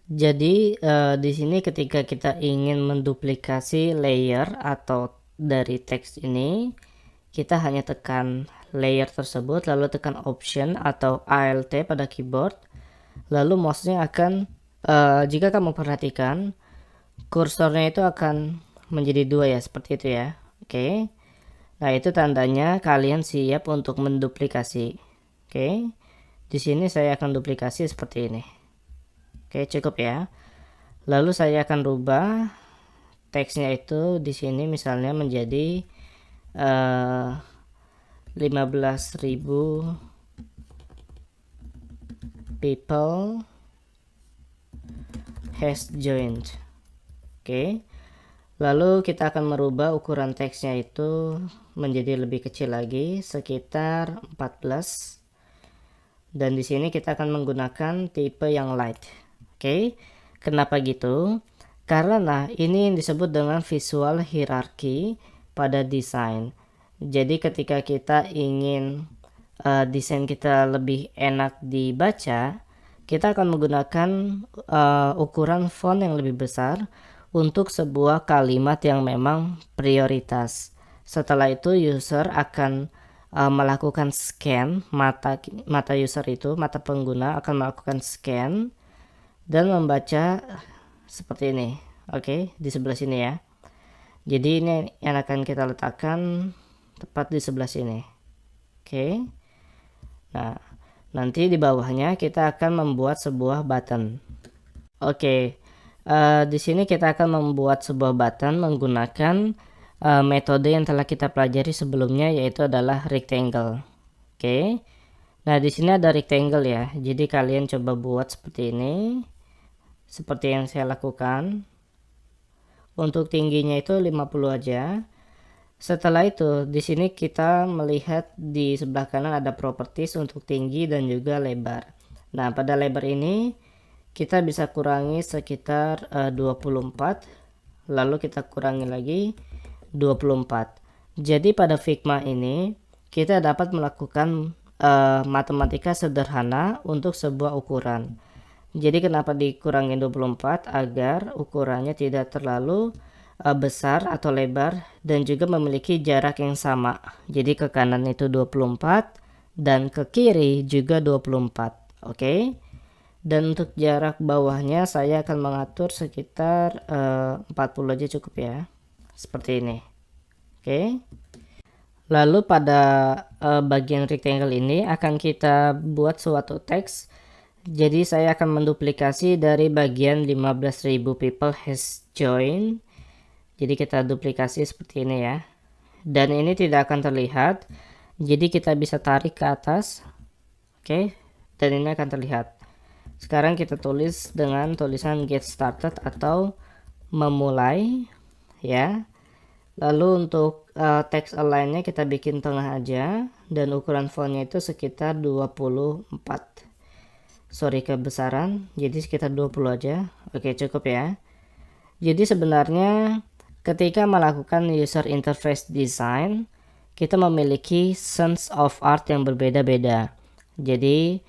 Jadi di sini ketika kita ingin menduplikasi layer atau dari teks ini, kita hanya tekan layer tersebut, lalu tekan Option atau Alt pada keyboard, lalu mouse-nya akan jika kamu perhatikan kursornya itu akan menjadi dua ya, seperti itu ya. Oke. Nah, itu tandanya kalian siap untuk menduplikasi. Oke. Di sini saya akan duplikasi seperti ini. Oke, cukup ya. Lalu saya akan rubah teksnya itu di sini misalnya menjadi 15.000 people has joined. Oke. Lalu kita akan merubah ukuran teksnya itu menjadi lebih kecil lagi, sekitar 14. Dan di sini kita akan menggunakan tipe yang light. Oke. Kenapa gitu? Karena ini yang disebut dengan visual hierarchy pada desain. Jadi ketika kita ingin desain kita lebih enak dibaca, kita akan menggunakan ukuran font yang lebih besar untuk sebuah kalimat yang memang prioritas. Setelah itu user akan melakukan scan, mata user itu, mata pengguna akan melakukan scan dan membaca seperti ini. Oke, di sebelah sini ya. Jadi ini yang akan kita letakkan tepat di sebelah sini. Oke. Nah, nanti di bawahnya kita akan membuat sebuah button. Oke. Di sini kita akan membuat sebuah button menggunakan metode yang telah kita pelajari sebelumnya, yaitu adalah rectangle. Oke. Nah, di sini ada rectangle ya. Jadi kalian coba buat seperti ini. Seperti yang saya lakukan. Untuk tingginya itu 50 aja. Setelah itu, di sini kita melihat di sebelah kanan ada properties untuk tinggi dan juga lebar. Nah, pada lebar ini kita bisa kurangi sekitar 24, lalu kita kurangi lagi 24. Jadi pada Figma ini kita dapat melakukan matematika sederhana untuk sebuah ukuran. Jadi kenapa dikurangi 24? Agar ukurannya tidak terlalu besar atau lebar dan juga memiliki jarak yang sama. Jadi ke kanan itu 24 dan ke kiri juga 24. Oke. Dan untuk jarak bawahnya saya akan mengatur sekitar 40 aja cukup ya. Seperti ini. Oke. Lalu pada bagian rectangle ini akan kita buat suatu teks. Jadi saya akan menduplikasi dari bagian 15.000 people has joined. Jadi kita duplikasi seperti ini ya. Dan ini tidak akan terlihat. Jadi kita bisa tarik ke atas. Oke. Dan ini akan terlihat. Sekarang kita tulis dengan tulisan get started atau memulai ya. Lalu untuk teks align-nya kita bikin tengah aja. Dan ukuran fontnya itu sekitar 24. Sorry kebesaran, jadi sekitar 20 aja. Oke, cukup ya. Jadi sebenarnya ketika melakukan user interface design, kita memiliki sense of art yang berbeda-beda. Jadi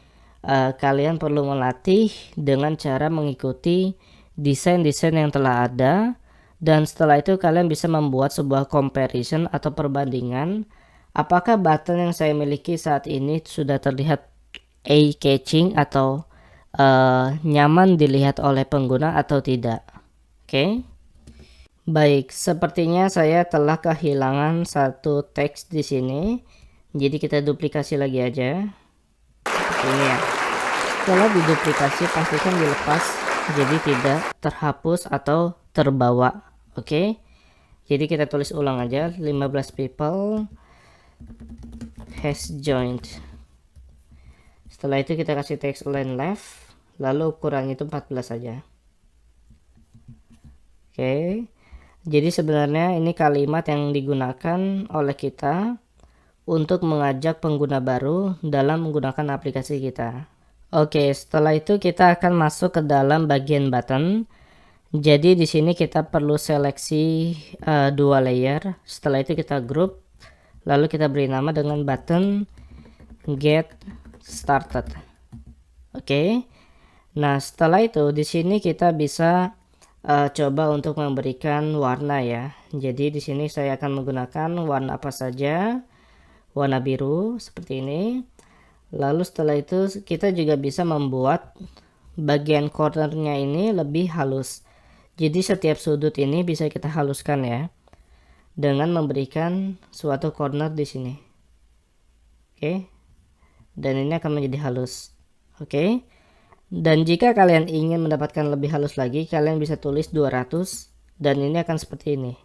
kalian perlu melatih dengan cara mengikuti desain-desain yang telah ada, dan setelah itu kalian bisa membuat sebuah comparison atau perbandingan apakah button yang saya miliki saat ini sudah terlihat eye-catching atau nyaman dilihat oleh pengguna atau tidak. Oke. Baik, sepertinya saya telah kehilangan satu teks di sini. Jadi kita duplikasi lagi aja. Seperti ini ya. Setelah diduplikasi pastikan dilepas jadi tidak terhapus atau terbawa. Oke. Jadi kita tulis ulang aja 15 people has joined. Setelah itu kita kasih text align left, lalu ukurannya itu 14 saja. Oke. Jadi sebenarnya ini kalimat yang digunakan oleh kita untuk mengajak pengguna baru dalam menggunakan aplikasi kita. Oke, setelah itu kita akan masuk ke dalam bagian button. Jadi di sini kita perlu seleksi dua layer. Setelah itu kita group, lalu kita beri nama dengan button get started. Oke. Nah, setelah itu di sini kita bisa coba untuk memberikan warna ya. Jadi di sini saya akan menggunakan warna apa saja. Warna biru seperti ini. Lalu setelah itu kita juga bisa membuat bagian cornernya ini lebih halus. Jadi setiap sudut ini bisa kita haluskan ya, dengan memberikan suatu corner di sini. Oke. Dan ini akan menjadi halus. Oke. Dan jika kalian ingin mendapatkan lebih halus lagi, kalian bisa tulis 200 dan ini akan seperti ini.